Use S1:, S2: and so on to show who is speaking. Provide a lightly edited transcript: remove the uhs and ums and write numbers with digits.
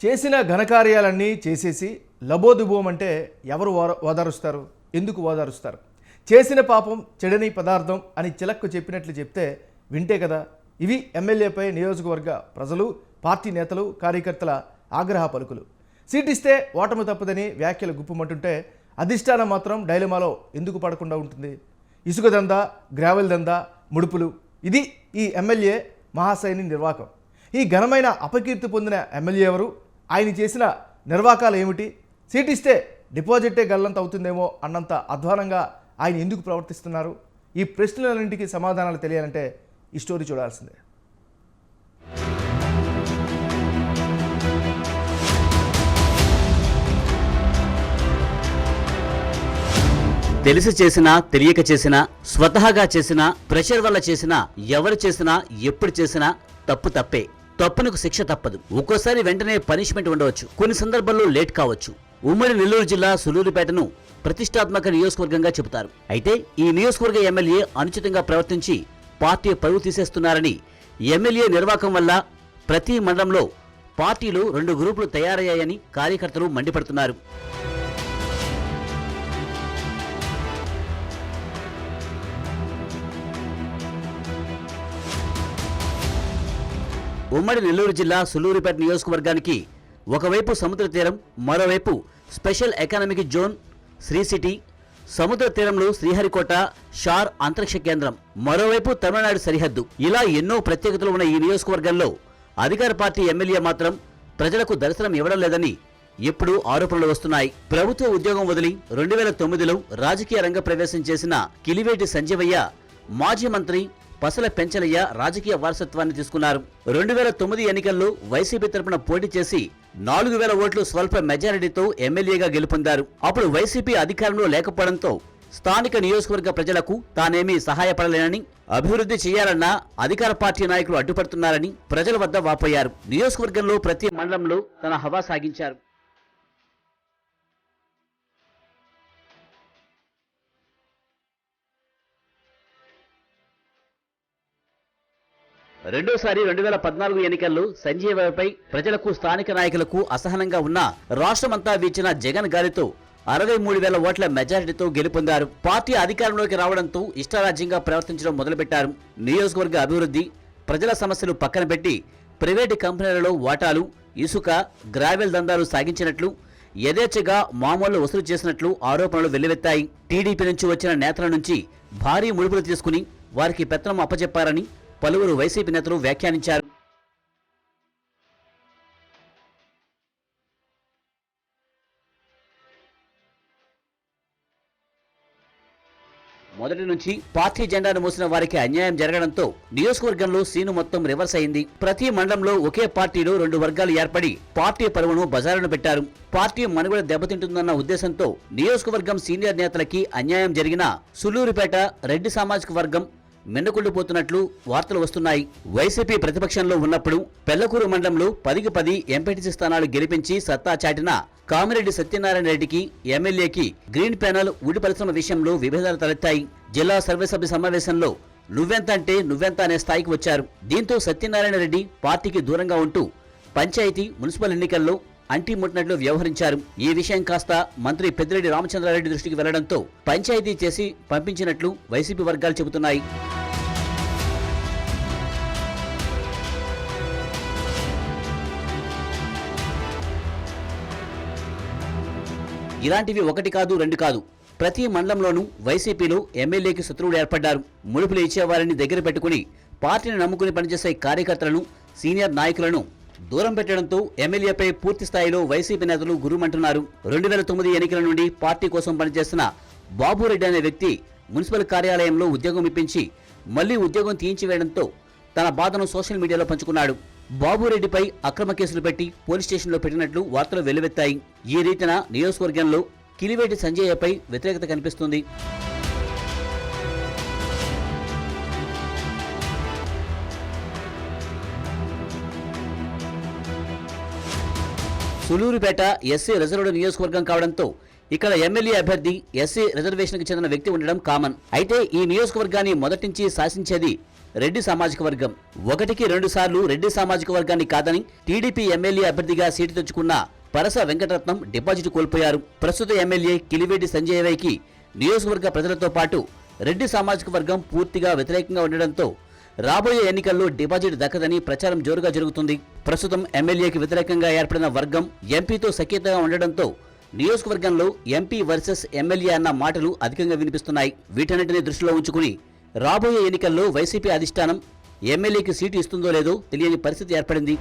S1: చేసిన ఘనకార్యాలన్నీ చేసేసి లబోదిబోమంటే ఎవరు ఓదారుస్తారు? ఎందుకు ఓదారుస్తారు? చేసిన పాపం చెడని పదార్థం అని చిలక్కు చెప్పినట్లు చెప్తే వింటే కదా. ఇవి ఎమ్మెల్యేపై నియోజకవర్గ ప్రజలు, పార్టీ నేతలు, కార్యకర్తల ఆగ్రహ పలుకులు. సీటిస్తే ఓటమి తప్పదని వ్యాఖ్యలు గుప్పమంటుంటే అధిష్టానం మాత్రం డైలమాలో ఎందుకు పడకుండా ఉంటుంది? ఇసుక దందా, గ్రావెల్ దందా, ముడుపులు, ఇది ఈ ఎమ్మెల్యే మహాశైని నిర్వాకం. ఈ ఘనమైన అపకీర్తి పొందిన ఎమ్మెల్యే ఎవరు? ఆయన చేసిన నిర్వాకాలు ఏమిటి? సీటిస్తే డిపాజిటే గల్లంత అవుతుందేమో అన్నంత అధ్వానంగా ఆయన ఎందుకు ప్రవర్తిస్తున్నారు? ఈ ప్రశ్నలన్నింటికీ సమాధానాలు తెలియాలంటే ఈ స్టోరీ చూడాల్సిందే.
S2: తెలిసి చేసినా, తెలియక చేసినా, స్వతహాగా చేసినా, ప్రెషర్ వల్ల చేసినా, ఎవరు చేసినా, ఎప్పుడు చేసినా తప్పు తప్పే. తప్పునకు శిక్ష తప్పదు. ఒక్కోసారి వెంటనే పనిష్మెంట్ ఉండవచ్చు, కొన్ని సందర్భాల్లో లేట్ కావచ్చు. ఉమ్మడి నెల్లూరు జిల్లా సులూరుపేటను ప్రతిష్టాత్మక నియోజకవర్గంగా చెబుతారు. అయితే ఈ నియోజకవర్గ ఎమ్మెల్యే అనుచితంగా ప్రవర్తించి పార్టీ పరువు తీసేస్తున్నారని, ఎమ్మెల్యే నిర్వాకం వల్ల ప్రతి మండలంలో పార్టీలు 2 గ్రూపులు తయారయ్యాయని కార్యకర్తలు మండిపడుతున్నారు. ఉమ్మడి నెల్లూరు జిల్లా సులూరుపేట నియోజకవర్గానికి ఒకవైపు సముద్ర తీరం, మరోవైపు special economic zone Sri City, సముద్ర తీరంలో శ్రీహరికోట షార్ అంతరిక్ష కేంద్రం, మరోవైపు తమిళనాడు సరిహద్దు, ఇలా ఎన్నో ప్రత్యేకతలు ఉన్న ఈ నియోజకవర్గంలో అధికార పార్టీ ఎమ్మెల్యే మాత్రం ప్రజలకు దర్శనం ఇవ్వడం లేదని ఎప్పుడూ ఆరోపణలు వస్తున్నాయి. ప్రభుత్వ ఉద్యోగం వదిలి 2009లో రాజకీయ రంగ ప్రవేశం చేసిన కిలివేటి సంజీవయ్య మాజీ మంత్రి పసల పెంచలయ్య రాజకీయ వారసత్వాన్ని తీసుకున్నారు. 2009 ఎన్నికల్లో వైసీపీ తరపున పోటీ చేసి 4000 ఓట్లు స్వల్ప మెజారిటీతో ఎమ్మెల్యేగా గెలుపొందారు. అప్పుడు వైసీపీ అధికారంలో లేకపోవడంతో స్థానిక నియోజకవర్గ ప్రజలకు తానేమీ సహాయపడలేనని, అభివృద్ధి చేయాలన్నా అధికార పార్టీ నాయకులు అడ్డుపడుతున్నారని ప్రజల వద్ద వాపోయారు. నియోజకవర్గంలో ప్రతి మండలంలో తన హవా సాగించారు. రెండోసారి 2014 ఎన్నికల్లో సంజీవయ్యపై ప్రజలకు, స్థానిక నాయకులకు అసహనంగా ఉన్న రాష్ట్రమంతా వీచిన జగన్ గారితో 63,000 ఓట్ల మెజారిటీతో గెలుపొందారు. పార్టీ అధికారంలోకి రావడంతో ఇష్టారాజ్యంగా ప్రవర్తించడం మొదలుపెట్టారు. నియోజకవర్గ అభివృద్ధి, ప్రజల సమస్యలు పక్కన పెట్టి ప్రైవేటు కంపెనీలలో వాటాలు, ఇసుక, గ్రావెల్ దందాలు సాగించినట్లు, యథేచ్ఛగా మామూలు వసూలు చేసినట్లు ఆరోపణలు వెల్లువెత్తాయి. టీడీపీ నుంచి వచ్చిన నేతల నుంచి భారీ ముడుపులు తీసుకుని వారికి పెత్తనం అప్పచెప్పారని పలువురు వైసీపీ నేతలు వ్యాఖ్యానించారు. మొదటి నుంచి పార్టీ జెండాను మోసిన వారికి అన్యాయం జరగడంతో నియోజకవర్గంలో సీను మొత్తం రివర్స్ అయింది. ప్రతి మండలంలో ఒకే పార్టీలో 2 వర్గాలు ఏర్పడి పార్టీ పరువును బజారును పెట్టారు. పార్టీ మనుగడ దెబ్బతింటుందన్న ఉద్దేశంతో నియోజకవర్గం సీనియర్ నేతలకి అన్యాయం జరిగినా సులూరుపేట రెడ్డి సామాజిక వర్గం మిన్నకుండిపోతున్నట్లు వార్తలు వస్తున్నాయి. వైసీపీ ప్రతిపక్షంలో ఉన్నప్పుడు పెళ్లకూరు మండలంలో 10కి 10 ఎంపీటీసీ స్థానాలు గెలిపించి సత్తా చాటిన కామిరెడ్డి సత్యనారాయణ రెడ్డికి, ఎమ్మెల్యేకి గ్రీన్ ప్యానెల్ ఊడి పరిశ్రమ విషయంలో విభేదాలు తలెత్తాయి. జిల్లా సర్వసభ్య సమావేశంలో నువ్వెంత అంటే నువ్వెంత అనే స్థాయికి వచ్చారు. దీంతో సత్యనారాయణ రెడ్డి పార్టీకి దూరంగా ఉంటూ పంచాయతీ, మున్సిపల్ ఎన్నికల్లో అంటీ ముట్టినట్లు వ్యవహరించారు. ఈ విషయం కాస్త మంత్రి పెద్దిరెడ్డి రామచంద్రారెడ్డి దృష్టికి వెళ్లడంతో పంచాయతీ చేసి పంపించినట్లు వైసీపీ వర్గాలు చెబుతున్నాయి. ఇలాంటివి 1 కాదు 2 కాదు, ప్రతి మండలంలోనూ వైసీపీలో ఎమ్మెల్యేకి శత్రువులు ఏర్పడ్డారు. ముడుపులు ఇచ్చేవారిని దగ్గర పెట్టుకుని పార్టీని నమ్ముకుని పనిచేసే కార్యకర్తలను, సీనియర్ నాయకులను దూరం పెట్టడంతో ఎమ్మెల్యేపై పూర్తి స్థాయిలో వైసీపీ నేతలు గురుమంటున్నారు. 2009 ఎన్నికల నుండి పార్టీ కోసం పనిచేస్తున్న బాబురెడ్డి అనే వ్యక్తి మున్సిపల్ కార్యాలయంలో ఉద్యోగం ఇప్పించి మళ్లీ ఉద్యోగం తీయించివేయడంతో తన బాధను సోషల్ మీడియాలో పంచుకున్నాడు. బాబురెడ్డిపై అక్రమ కేసులు పెట్టి పోలీస్ స్టేషన్లో పెట్టినట్లు వార్తలు వెల్లువెత్తాయి. ఈ రీతిన నియోజకవర్గంలో కిలివేటి సంజయ్యపై వ్యతిరేకత కనిపిస్తుంది. సులూరుపేట ఎస్సీ రిజర్వ్డ్ నియోజకవర్గం కావడంతో ఇక్కడ ఎమ్మెల్యే అభ్యర్థి ఎస్సీ రిజర్వేషన్కి చెందిన వ్యక్తి ఉండడం కామన్. అయితే ఈ నియోజకవర్గాన్ని మొదటి నుంచి శాసించేది రెడ్డి సామాజిక వర్గం. 1కి 2 సార్లు రెడ్డి సామాజిక వర్గాన్ని కాదని టీడీపీ ఎమ్మెల్యే అభ్యర్థిగా సీటు తెచ్చుకున్న పరస వెంకటరత్నం డిపాజిట్ కోల్పోయారు. ప్రస్తుత ఎమ్మెల్యే కిలివేటి సంజయ్ నియోజకవర్గ ప్రజలతో పాటు రెడ్డి సామాజిక వర్గం పూర్తిగా వ్యతిరేకంగా ఉండడంతో రాబోయే ఎన్నికల్లో డిపాజిట్ దక్కదని ప్రచారం జోరుగా జరుగుతుంది. ప్రస్తుతం ఎమ్మెల్యేకి వ్యతిరేకంగా ఏర్పడిన వర్గం ఎంపీతో సఖ్యతగా ఉండడంతో నియోజకవర్గంలో ఎంపీ వర్సెస్ ఎమ్మెల్యే అన్న మాటలు అధికంగా వినిపిస్తున్నాయి. వీటన్నిటిని దృష్టిలో ఉంచుకుని రాబోయే ఎన్నికల్లో వైసీపీ అధిష్టానం ఎమ్మెల్యేకి సీటు ఇస్తుందో లేదో తెలియని పరిస్థితి ఏర్పడింది.